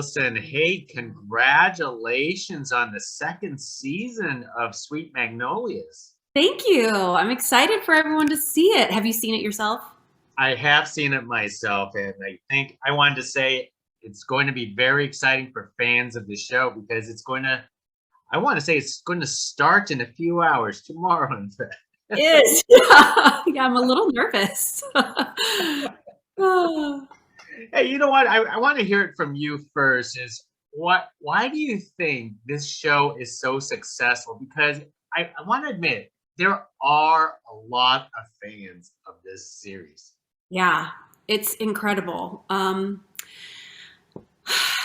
Allison. Hey, congratulations on the second season of Sweet Magnolias. Thank you. I'm excited for everyone to see it. Have you seen it yourself? I have seen it myself, and I think I wanted to say it's going to be very exciting for fans of the show because I want to say it's going to start in a few hours tomorrow, in fact. Is. Yeah, I'm a little nervous. Oh. Hey, you know what? I want to hear it from you first. Why do you think this show is so successful? Because I want to admit there are a lot of fans of this series. Yeah, it's incredible. What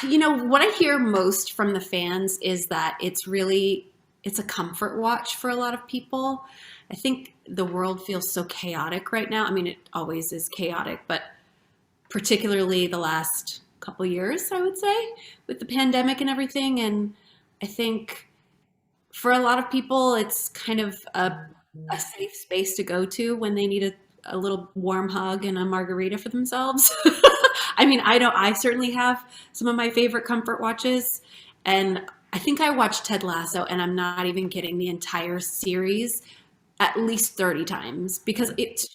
I hear most from the fans is that it's a comfort watch for a lot of people. I think the world feels so chaotic right now. I mean, it always is chaotic, but particularly the last couple years, I would say, with the pandemic and everything. And I think for a lot of people, it's kind of a safe space to go to when they need a little warm hug and a margarita for themselves. I mean, I certainly have some of my favorite comfort watches. And I think I watched Ted Lasso, and I'm not even kidding, the entire series at least 30 times because it's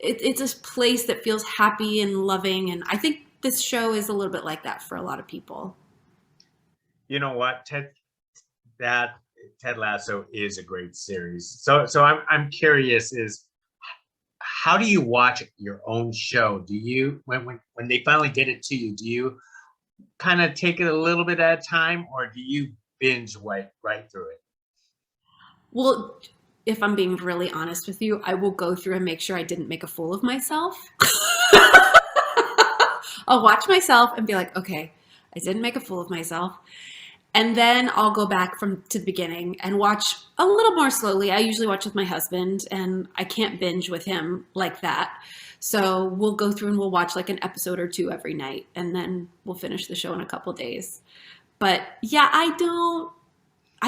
a place that feels happy and loving. And I think this show is a little bit like that for a lot of people. You know what, that Ted Lasso is a great series. So I'm curious is how do you watch your own show? Do you when they finally get it to you, do you kind of take it a little bit at a time, or do you binge right through it? Well, if I'm being really honest with you, I will go through and make sure I didn't make a fool of myself. I'll watch myself and be like, okay, I didn't make a fool of myself. And then I'll go back from to the beginning and watch a little more slowly. I usually watch with my husband, and I can't binge with him like that. So we'll go through and we'll watch like an episode or two every night, and then we'll finish the show in a couple days. But yeah, I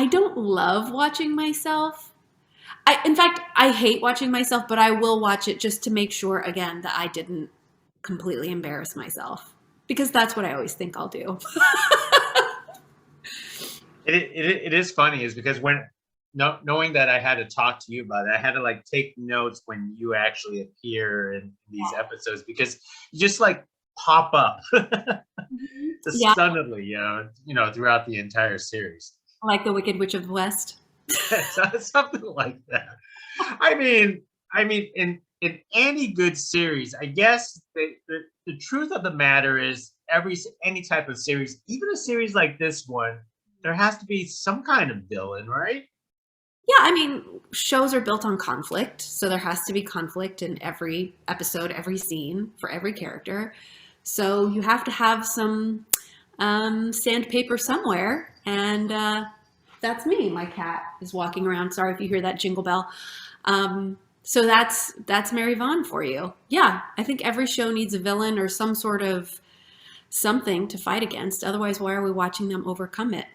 don't love watching myself. In fact, I hate watching myself, but I will watch it just to make sure again that I didn't completely embarrass myself because that's what I always think I'll do. It is funny is because knowing that I had to talk to you about it, I had to like take notes when you actually appear in these episodes because you just like pop up just Yeah, suddenly, throughout the entire series. like the Wicked Witch of the West. Something like that. I mean, in any good series, I guess the truth of the matter is any type of series, even a series like this one, there has to be some kind of villain, right? Yeah, I mean, shows are built on conflict, so there has to be conflict in every episode, every scene for every character. So you have to have some sandpaper somewhere, and that's me. My cat is walking around. Sorry if you hear that jingle bell. So that's Mary Vaughn for you. Yeah, I think every show needs a villain or some sort of something to fight against. Otherwise, why are we watching them overcome it?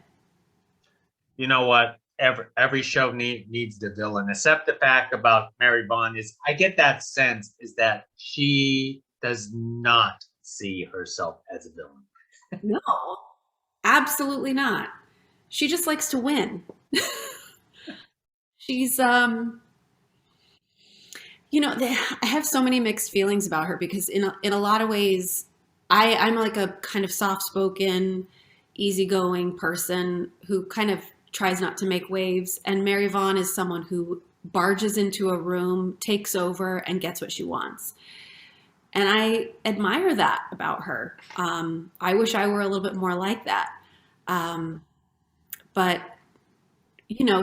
You know what? Every show needs the villain, except the fact about Mary Vaughn is I get that sense is that she does not see herself as a villain. No, absolutely not. She just likes to win. She's I have so many mixed feelings about her because in a lot of ways, I'm like a kind of soft spoken, easygoing person who kind of tries not to make waves, and Mary Vaughn is someone who barges into a room, takes over, and gets what she wants. And I admire that about her. I wish I were a little bit more like that. Um, but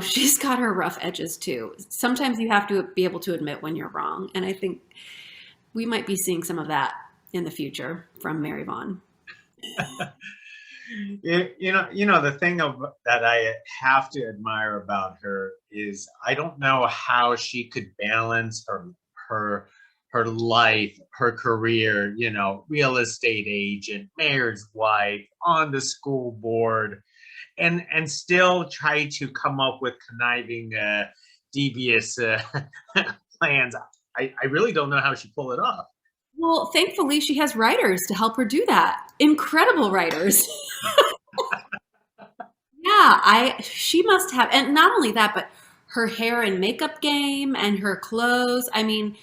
she's got her rough edges too. Sometimes you have to be able to admit when you're wrong. And I think we might be seeing some of that in the future from Mary Vaughn. The thing that I have to admire about her is I don't know how she could balance her life, her career, real estate agent, mayor's wife, on the school board, and still try to come up with conniving, devious plans. I really don't know how she pulled it off. Well, thankfully, she has writers to help her do that. Incredible writers. Yeah, she must have, and not only that, but her hair and makeup game and her clothes. I mean,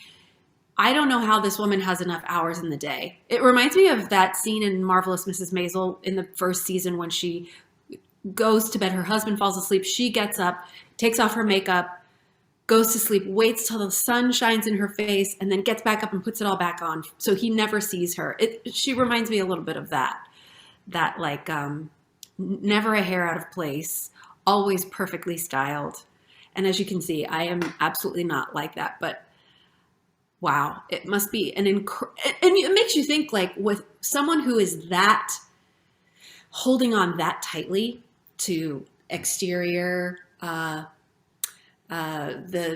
I don't know how this woman has enough hours in the day. It reminds me of that scene in Marvelous Mrs. Maisel in the first season when she goes to bed, her husband falls asleep, she gets up, takes off her makeup, goes to sleep, waits till the sun shines in her face, and then gets back up and puts it all back on. So he never sees her. She reminds me a little bit of that like never a hair out of place, always perfectly styled. And as you can see, I am absolutely not like that, but wow, it must be and it makes you think, like, with someone who is that holding on that tightly to exterior, the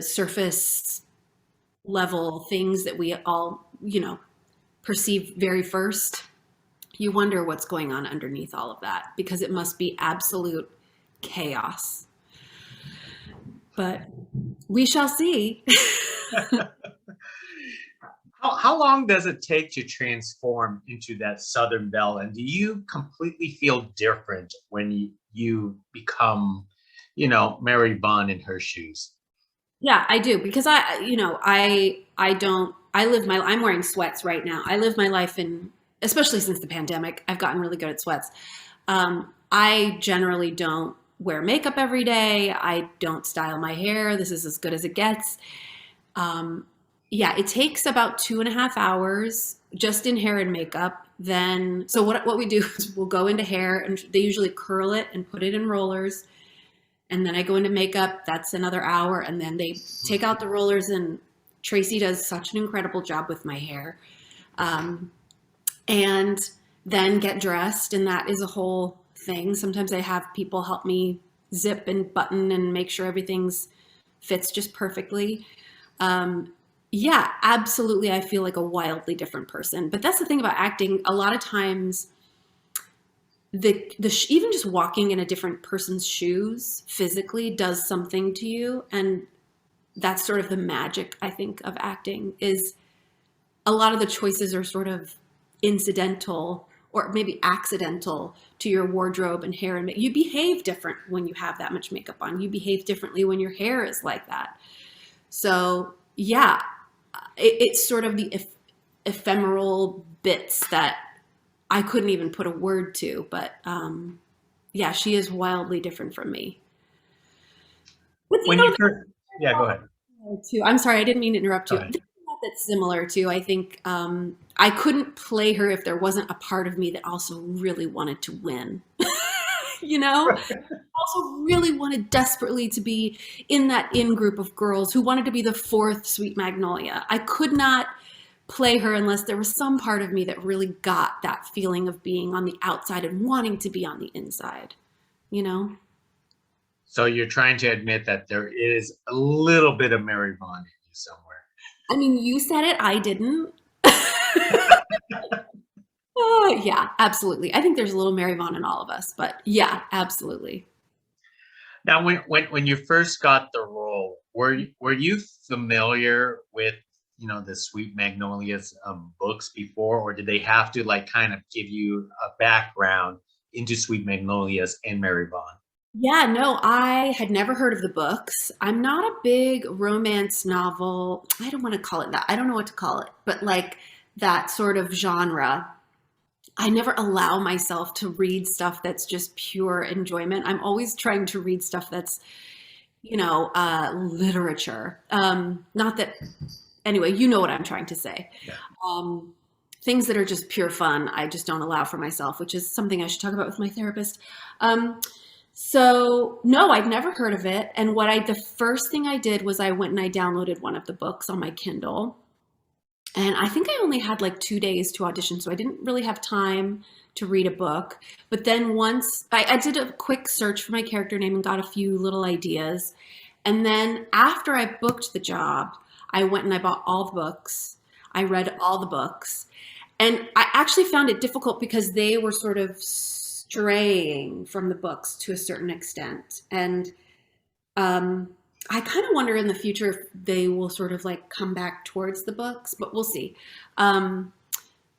surface level things that we all, perceive very first. You wonder what's going on underneath all of that, because it must be absolute chaos. But we shall see. How long does it take to transform into that Southern Belle? And do you completely feel different when you become, Mary Vaughn in her shoes? Yeah, I do, because I don't I'm wearing sweats right now. I live my life in, especially since the pandemic, I've gotten really good at sweats. I generally don't wear makeup every day. I don't style my hair. This is as good as it gets. Um, yeah, it takes about 2.5 hours just in hair and makeup. Then, so what we do is we'll go into hair, and they usually curl it and put it in rollers. And then I go into makeup. That's another hour. And then they take out the rollers, and Tracy does such an incredible job with my hair. Um, and then get dressed. And that is a whole thing. Sometimes I have people help me zip and button and make sure everything's fits just perfectly. Um, yeah, absolutely. I feel like a wildly different person. But that's the thing about acting. A lot of times, even just walking in a different person's shoes physically does something to you, and that's sort of the magic, I think, of acting. Is a lot of the choices are sort of incidental or maybe accidental to your wardrobe and hair, and you behave different when you have that much makeup on. You behave differently when your hair is like that. So yeah, it's sort of the ephemeral bits that I couldn't even put a word to, but yeah, she is wildly different from me. But When you first, yeah, go ahead. too, I'm sorry, I didn't mean to interrupt Go you. ahead. That's similar too. I think I couldn't play her if there wasn't a part of me that also really wanted to win. Also really wanted desperately to be in that in group of girls who wanted to be the fourth Sweet Magnolia. I could not play her unless there was some part of me that really got that feeling of being on the outside and wanting to be on the inside, you know? So you're trying to admit that there is a little bit of Mary Vaughn in you somewhere. I mean, you said it, I didn't. Yeah, absolutely. I think there's a little Mary Vaughn in all of us, but yeah, absolutely. Now, when you first got the role, were you familiar with the Sweet Magnolias books before, or did they have to like kind of give you a background into Sweet Magnolias and Mary Vaughn? Yeah, no, I had never heard of the books. I'm not a big romance novel. I don't want to call it that. I don't know what to call it, but like that sort of genre. I never allow myself to read stuff that's just pure enjoyment. I'm always trying to read stuff that's, literature. Not that, anyway, you know what I'm trying to say. Yeah. Um, Things that are just pure fun, I just don't allow for myself, which is something I should talk about with my therapist. So no, I'd never heard of it. And the first thing I did was I went and I downloaded one of the books on my Kindle. And I think I only had like 2 days to audition, so I didn't really have time to read a book. But then once I did a quick search for my character name and got a few little ideas. And then after I booked the job, I went and I bought all the books. I read all the books. And I actually found it difficult because they were sort of straying from the books to a certain extent. And I kind of wonder in the future if they will sort of like come back towards the books, but we'll see. Um,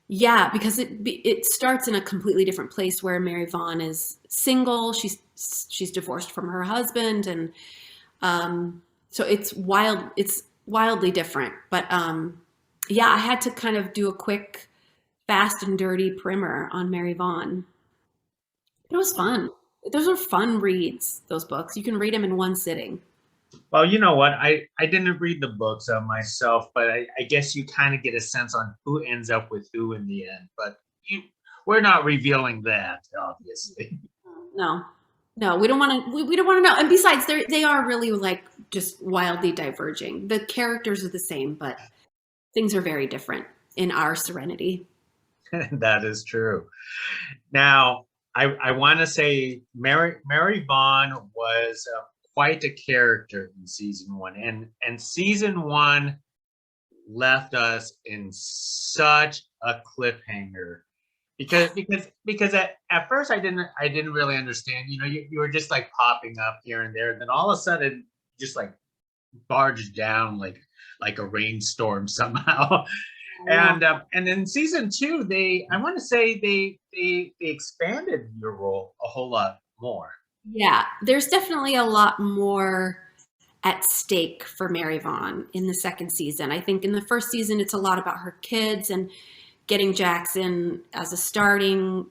yeah, because it starts in a completely different place where Mary Vaughn is single. She's divorced from her husband, and so it's wild. It's wildly different. But yeah, I had to kind of do a quick, fast and dirty primer on Mary Vaughn. It was fun. Those are fun reads. Those books you can read them in one sitting. Well, you know what? I didn't read the books myself, but I guess you kind of get a sense on who ends up with who in the end. But we're not revealing that, obviously. No, no, we don't want to. We don't want to know. And besides, they are really like just wildly diverging. The characters are the same, but things are very different in our Serenity. That is true. Now, I want to say Mary Vaughn was quite a character in season one, and season one left us in such a cliffhanger because at first I didn't really understand. You were just like popping up here and there, and then all of a sudden just like barged down like a rainstorm somehow. Yeah. And then season two, I want to say they expanded your role a whole lot more. Yeah, there's definitely a lot more at stake for Mary Vaughn in the second season. I think in the first season, it's a lot about her kids and getting Jackson as a starting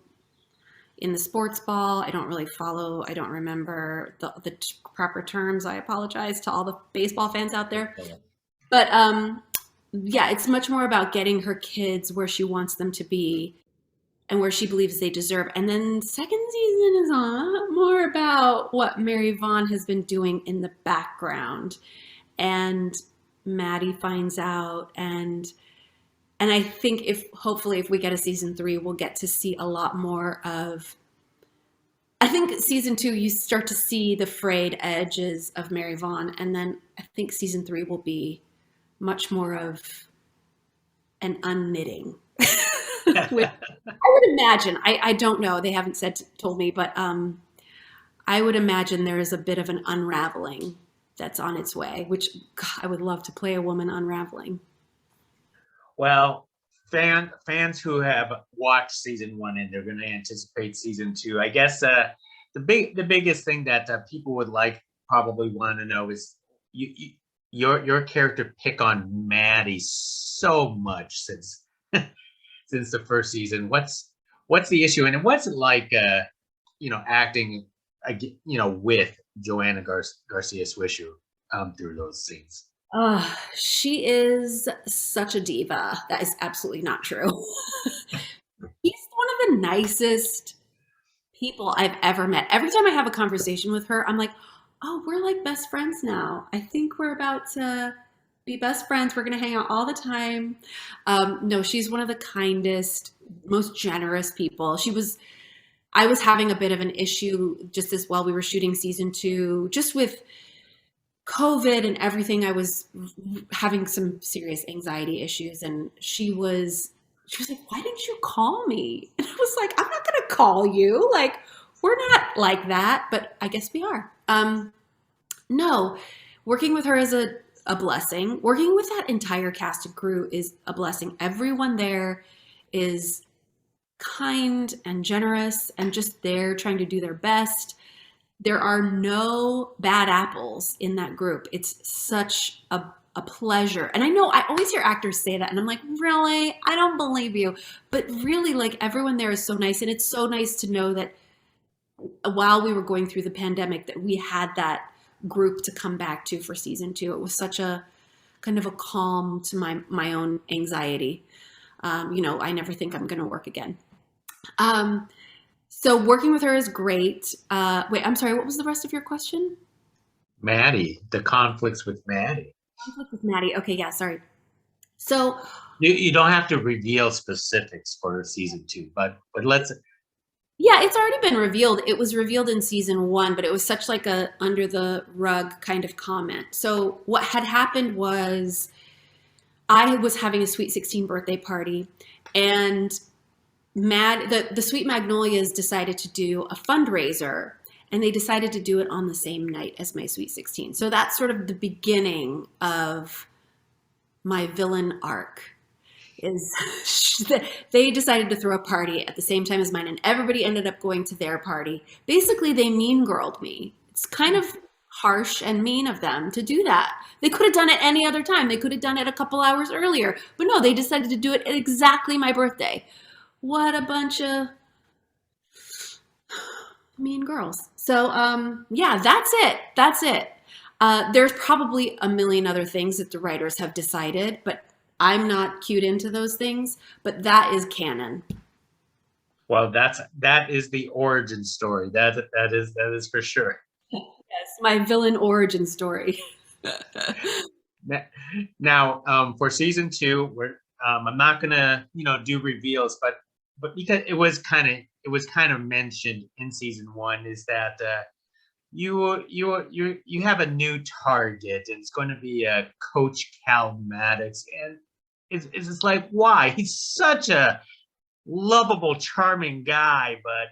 in the sports ball. I don't really follow, I don't remember the proper terms. I apologize to all the baseball fans out there. But yeah, it's much more about getting her kids where she wants them to be and where she believes they deserve. And then second season is a lot more about what Mary Vaughn has been doing in the background. And Maddie finds out, and I think hopefully if we get a season three, we'll get to see a lot more of, I think season two, you start to see the frayed edges of Mary Vaughn. And then I think season three will be much more of an unknitting. Which I would imagine, I don't know, they haven't told me, but I would imagine there is a bit of an unraveling that's on its way, which God, I would love to play a woman unraveling. Well, fans who have watched season one and they're going to anticipate season two, I guess the biggest thing that people would probably want to know is your character pick on Maddie so much since since the first season. What's the issue, and what's it like acting with Joanna Garcia Swisher through those scenes? She is such a diva. That is absolutely not true. She's one of the nicest people I've ever met. Every time I have a conversation with her, I'm like, oh, we're like best friends now. I think we're about to be best friends. We're going to hang out all the time. No, she's one of the kindest, most generous people. I was having a bit of an issue just as while we were shooting season two, just with COVID and everything. I was having some serious anxiety issues, and she was like, why didn't you call me? And I was like, I'm not going to call you. Like, we're not like that, but I guess we are. No, working with her is a blessing. Working with that entire cast and crew is a blessing. Everyone there is kind and generous and just there trying to do their best. There are no bad apples in that group. It's such a pleasure. And I know I always hear actors say that, and I'm like, really? I don't believe you. But really, like, everyone there is so nice. And it's so nice to know that while we were going through the pandemic, that we had that group to come back to for season two. It was such a kind of a calm to my own anxiety. I never think I'm going to work again. So working with her is great. Wait, I'm sorry. What was the rest of your question? Maddie, the conflicts with Maddie. Conflict with Maddie. Okay, yeah, sorry. So you don't have to reveal specifics for season two, but let's. Yeah, it's already been revealed. It was revealed in season one, but it was such like a under the rug kind of comment. So what had happened was I was having a Sweet 16 birthday party, and the Sweet Magnolias decided to do a fundraiser. and they decided to do it on the same night as my Sweet 16. So that's sort of the beginning of my villain arc. Is they decided to throw a party at the same time as mine, and everybody ended up going to their party. Basically, they mean girled me. It's kind of harsh and mean of them to do that. They could have done it any other time. They could have done it a couple hours earlier, but no, they decided to do it at exactly my birthday. What a bunch of mean girls. So yeah, that's it. There's probably a million other things that the writers have decided, but I'm not cued into those things, but that is canon. Well, that is the origin story. That is for sure. Yes, my villain origin story. Now, for season 2, I'm not gonna do reveals, but because it was kind of mentioned in season 1, is that you have a new target, and it's going to be Coach Cal Maddox, and it's just like, why? He's such a lovable, charming guy, but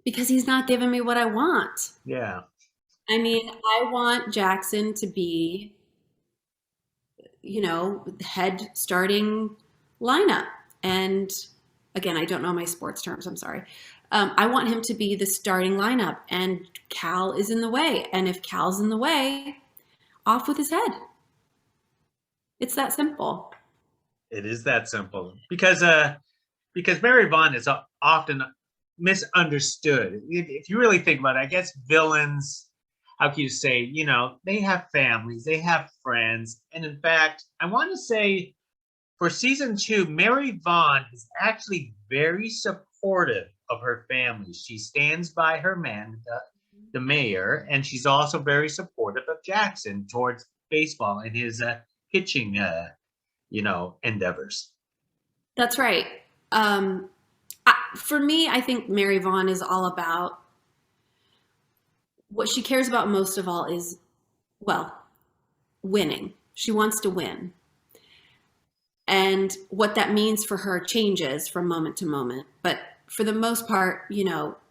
because he's not giving me what I want. yeah. I mean, I want Jackson to be, head starting lineup. And again, I don't know my sports terms. I'm sorry. I want him to be the starting lineup, and Cal is in the way. And if Cal's in the way, off with his head. It's that simple. It is that simple, because Mary Vaughn is often misunderstood. If you really think about it, I guess villains, how can you say, they have families, they have friends. And in fact, I want to say for season 2, Mary Vaughn is actually very supportive of her family. She stands by her man, the mayor, and she's also very supportive of Jackson towards baseball and his pitching, endeavors. That's right. For me, I think Mary Vaughn is all about what she cares about most of all is, well, winning. She wants to win. And what that means for her changes from moment to moment. But for the most part,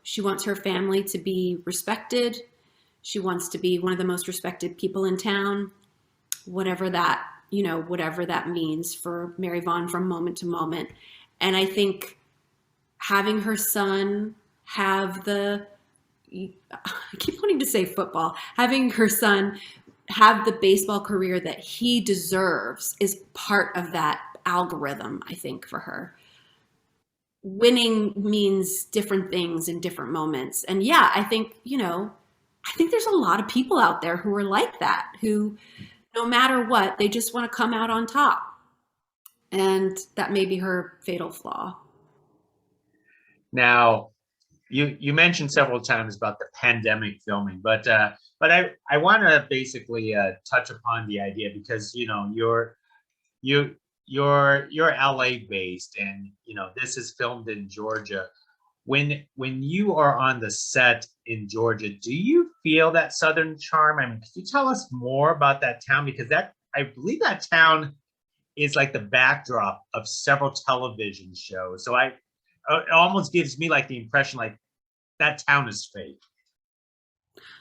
she wants her family to be respected. She wants to be one of the most respected people in town, whatever that means for Mary Vaughn from moment to moment. And I think having her son have I keep wanting to say football, having her son have the baseball career that he deserves is part of that algorithm, I think, for her. Winning means different things in different moments. And yeah, I think there's a lot of people out there who are like that, who no matter what, they just want to come out on top. And that may be her fatal flaw. Now, you mentioned several times about the pandemic filming, but I want to basically touch upon the idea, because you're LA based, and this is filmed in Georgia. When you are on the set in Georgia, do you feel that Southern charm? I mean, could you tell us more about that town? Because I believe that town is like the backdrop of several television shows. So it almost gives me like the impression like that town is fake.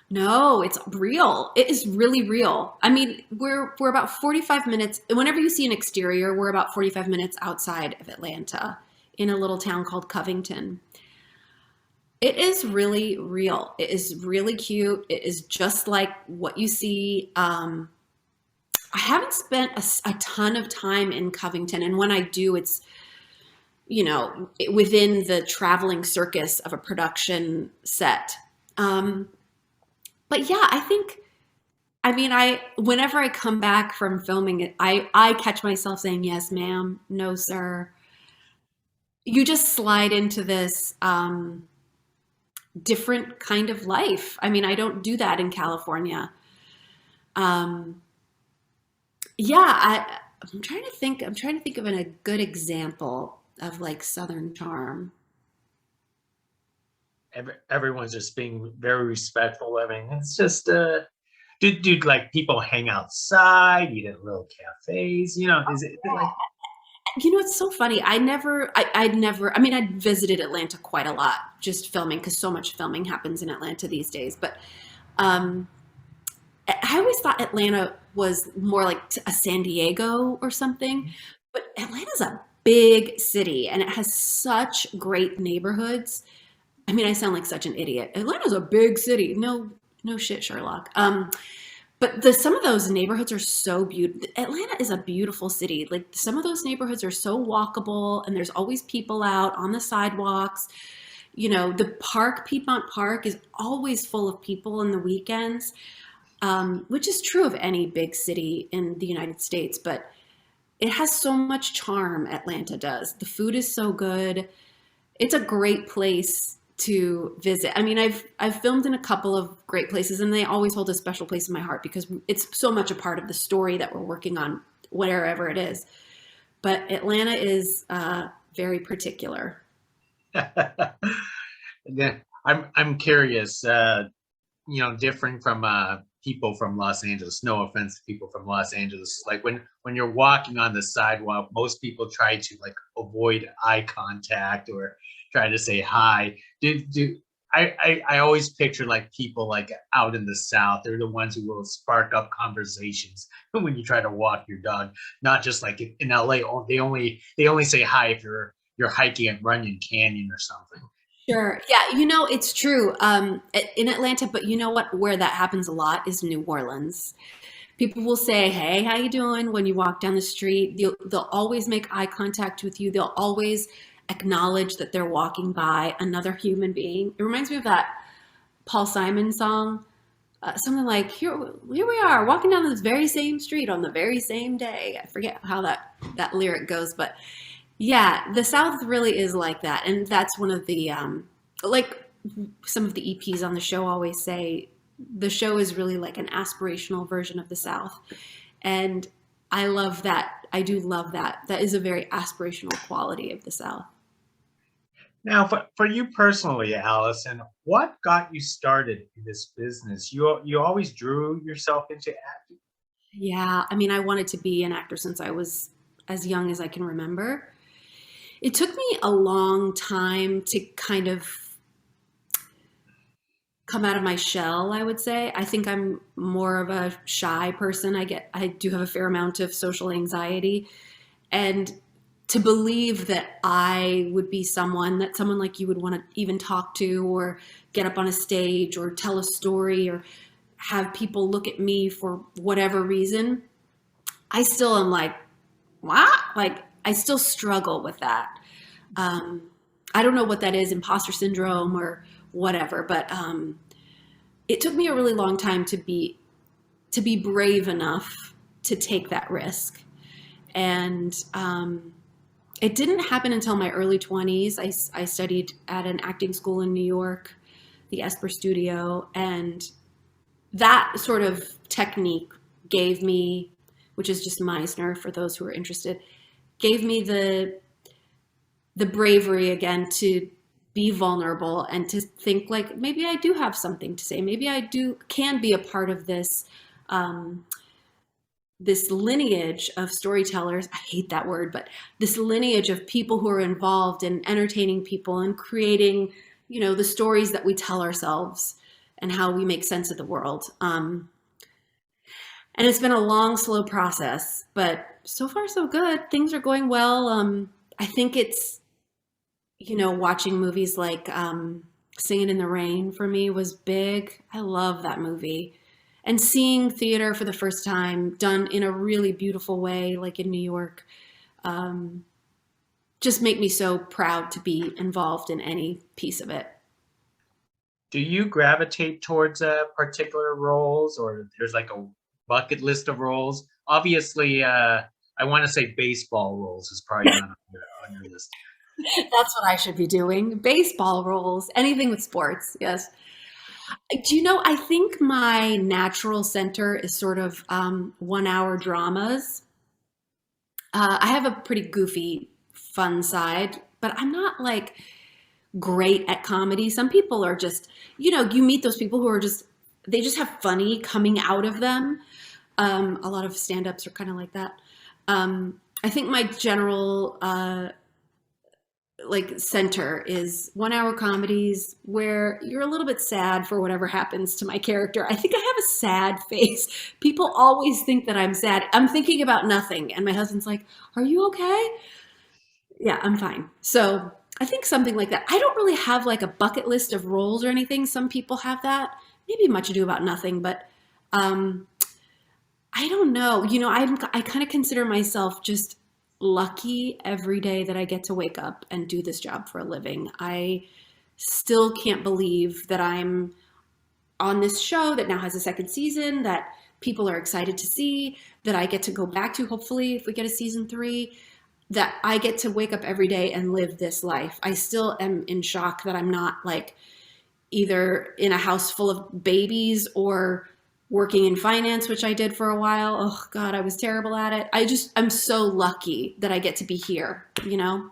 No, it's real. It is really real. I mean, we're about 45 minutes. Whenever you see an exterior, we're about 45 minutes outside of Atlanta in a little town called Covington. It is really real. It is really cute. It is just like what you see. I haven't spent a ton of time in Covington, and when I do, it's within the traveling circus of a production set. But yeah, whenever I come back from filming it, I catch myself saying, yes, ma'am, no, sir. You just slide into this different kind of life. I mean, I don't do that in California. I'm trying to think of a good example of like Southern charm. Everyone's just being very respectful. I mean, it's just do like people hang outside, eat at little cafes? Is it like You know, it's so funny. I'd never, I mean, I'd visited Atlanta quite a lot just filming because so much filming happens in Atlanta these days. But um, I always thought Atlanta was more like a San Diego or something. But Atlanta's a big city and it has such great neighborhoods. I mean, I sound like such an idiot. Atlanta's a big city. No, no shit, Sherlock. But some of those neighborhoods are so beautiful. Atlanta is a beautiful city. Like some of those neighborhoods are so walkable, and there's always people out on the sidewalks. You know, the park, Piedmont Park, is always full of people on the weekends, which is true of any big city in the United States. But it has so much charm. Atlanta does. The food is so good. It's a great place to visit. I mean, I've filmed in a couple of great places and they always hold a special place in my heart because it's so much a part of the story that we're working on wherever it is. But Atlanta is very particular. Then I'm curious, differing from people from Los Angeles. No offense to people from Los Angeles. Like when you're walking on the sidewalk, most people try to like avoid eye contact or try to say hi. I always picture like people like out in the South. They're the ones who will spark up conversations when you try to walk your dog. Not just like in LA. They only say hi if you're hiking at Runyon Canyon or something. Sure. Yeah, you know, it's true in Atlanta, but you know what? Where that happens a lot is New Orleans. People will say, "Hey, how you doing?" when you walk down the street. They'll always make eye contact with you. They'll always acknowledge that they're walking by another human being. It reminds me of that Paul Simon song, something like here we are walking down this very same street on the very same day. I forget how that lyric goes, but yeah, the South really is like that, and that's one of the like some of the EPs on the show always say, the show is really like an aspirational version of the South, and I love that. I do love that. That is a very aspirational quality of the South. Now, for you personally, Allison, what got you started in this business? You always drew yourself into acting. Yeah, I mean, I wanted to be an actor since I was as young as I can remember. It took me a long time to kind of come out of my shell, I would say. I think I'm more of a shy person. I do have a fair amount of social anxiety. And to believe that I would be someone like you would want to even talk to or get up on a stage or tell a story or have people look at me for whatever reason, I still am like, what? Like, I still struggle with that. I don't know what that is, imposter syndrome or whatever, but it took me a really long time to be brave enough to take that risk. And it didn't happen until my early 20s. I studied at an acting school in New York, the Esper Studio, and that sort of technique gave me, which is just Meisner for those who are interested, gave me the bravery again to be vulnerable and to think like maybe I do have something to say. Maybe I can be a part of this this lineage of storytellers. I hate that word, but this lineage of people who are involved in entertaining people and creating, the stories that we tell ourselves and how we make sense of the world. And it's been a long, slow process, but so far so good. Things are going well. I think it's, watching movies like Singing in the Rain for me was big. I love that movie. And seeing theater for the first time done in a really beautiful way, like in New York, just make me so proud to be involved in any piece of it. Do you gravitate towards particular roles, or there's like a bucket list of roles? Obviously, I want to say baseball roles is probably not on your list. That's what I should be doing. Baseball roles, anything with sports. Yes. Do you know, I think my natural center is sort of 1 hour dramas. I have a pretty goofy, fun side, but I'm not like great at comedy. Some people are just, you meet those people who are they just have funny coming out of them. A lot of stand-ups are kind of like that. I think my general like center is 1 hour comedies where you're a little bit sad for whatever happens to my character. I think I have a sad face. People always think that I'm sad. I'm thinking about nothing. And my husband's like, "Are you okay?" Yeah, I'm fine. So I think something like that. I don't really have like a bucket list of roles or anything. Some people have that. Maybe Much Ado About Nothing, but um, I don't know. I kind of consider myself just lucky every day that I get to wake up and do this job for a living. I still can't believe that I'm on this show that now has a second season that people are excited to see, that I get to go back to, hopefully, if we get a season three, that I get to wake up every day and live this life. I still am in shock that I'm not like either in a house full of babies or working in finance, which I did for a while. Oh God, I was terrible at it. I'm so lucky that I get to be here, you know?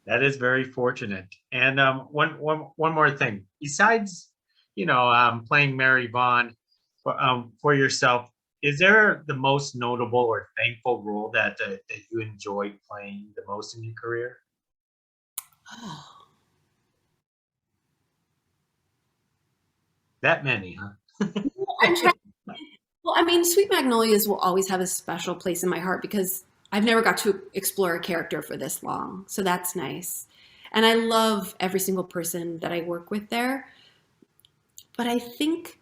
That is very fortunate. And one more thing. Besides, playing Mary Vaughn for yourself, is there the most notable or thankful role that you enjoyed playing the most in your career? Oh, That many, huh? I'm trying. Well, I mean, Sweet Magnolias will always have a special place in my heart because I've never got to explore a character for this long. So that's nice. And I love every single person that I work with there. But I think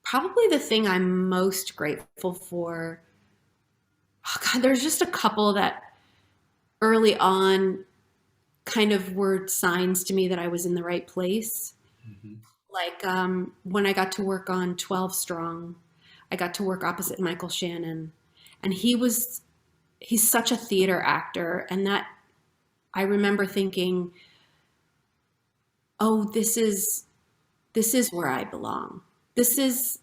probably the thing I'm most grateful for, oh God, there's just a couple that early on kind of were signs to me that I was in the right place. Mhm. Like when I got to work on 12 Strong, I got to work opposite Michael Shannon. And he's such a theater actor. And that I remember thinking, oh, this is where I belong. This is,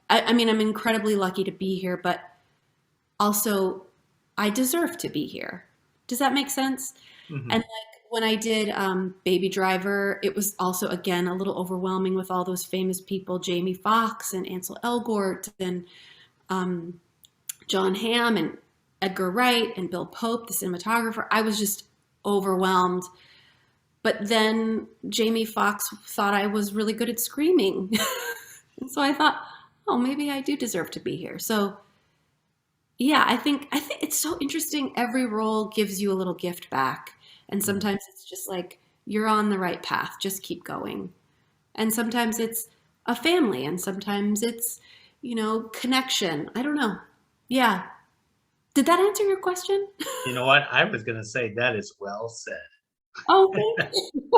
I mean, I'm incredibly lucky to be here, but also I deserve to be here. Does that make sense? And Mhm. like when I did Baby Driver, it was also again a little overwhelming with all those famous people, Jamie Foxx and Ansel Elgort and um, John Hamm and Edgar Wright and Bill Pope, the cinematographer. I was just overwhelmed. But then Jamie Foxx thought I was really good at screaming. And so I thought, oh, maybe I do deserve to be here. So yeah, I think it's so interesting. Every role gives you a little gift back. And Mhm. sometimes it's just like you're on the right path, just keep going. And sometimes it's a family and sometimes it's, connection. I don't know. Yeah. Did that answer your question? You know what? I was gonna say that is well said. Oh, thank you.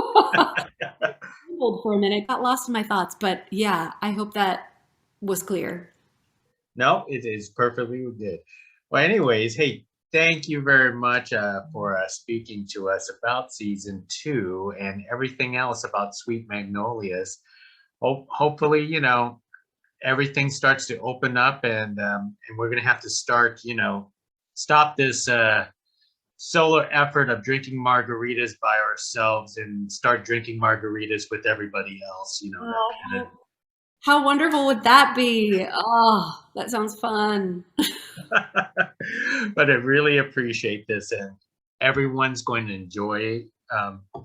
Hold for a minute. Got lost in my thoughts, but yeah, I hope that was clear. No, it is perfectly good. Well, anyways, hey, thank you very much for speaking to us about season two and everything else about Sweet Magnolias. Hopefully, everything starts to open up, and we're gonna have to start, stop this solo effort of drinking margaritas by ourselves and start drinking margaritas with everybody else. That kind Oh, how wonderful would that be? Oh, that sounds fun. But I really appreciate this, and everyone's going to enjoy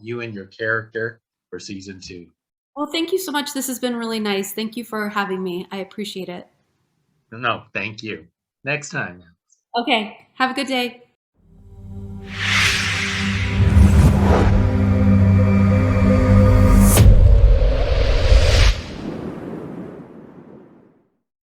you and your character for season two. Well, thank you so much. This has been really nice. Thank you for having me. I appreciate it. No, thank you. Next time. Okay, have a good day.